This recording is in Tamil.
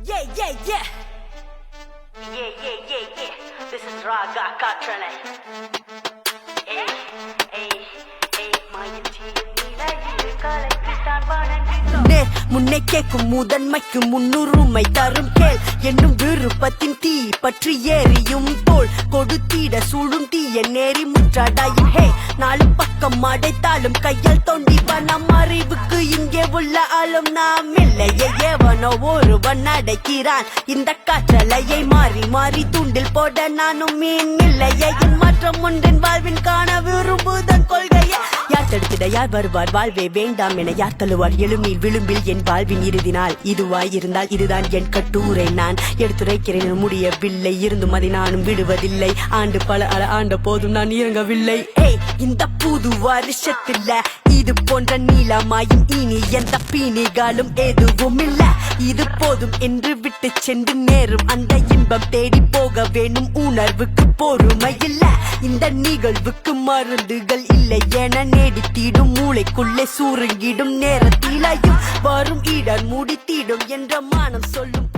Yeah, yeah, yeah. Yeah, yeah, yeah, yeah. This is Raga Katrane. Hey, hey, hey, முன்னே கேட்கும் முதன்மைக்கு முன்னுரிமை தரும் கேள் என்னும் விருப்பத்தின் தீ பற்றி ஏறியும் தோல் கொடுத்திட சூழும் தீய நேரி முற்றடையும். ஹே, நாலு பக்கம் அடைத்தாலும் கையால் தோண்டிவ நம் அறிவுக்கு இங்கே உள்ள ஆளும் நாம் இல்லையே. ஏவனோ ஒருவன் அடைக்கிறான் இந்த காற்றலையை மாறி மாறி துண்டில் போட நானும் மீன் இல்லையே. என் மாற்றம் ஒன்றின் வாழ்வின் காண விரும்புதன் கொள்கையே. யார் தடுத்திட யார் வருவார் வாழ்வே வேண்டாம் என யார் தழுவார் எழுநீர் விளிம்பில் என் வாழ்வின் இறுதி நாள் இதுவாய் இருந்தால் இதுதான் என் கட்டுரை. நான் எடுத்துரைக்கிறேன் முடியவில்லை இருந்தும் அதை நானும் விடுவதில்லை. ஆண்டு பல ஆண்ட போதும் நான் இறங்கவில்லை. இந்த புது வருஷத்துல இது போன்ற நீளமாயும் இனி எந்த பீனிகாலும் எதுவும் இல்ல. இது போதும் என்று விட்டு சென்று நேரும் அந்த இன்பம் தேடி போக வேணும் உணர்வுக்கு பொறுமை இல்ல. இந்த நிகழ்வுக்கு மருந்துகள் இல்லை என நேடித்திடும் மூளைக்குள்ளே சுருங்கிடும் நேரத்திலையும் வரும் இடர் முடித்திடும் என்ற மானம் சொல்லும்.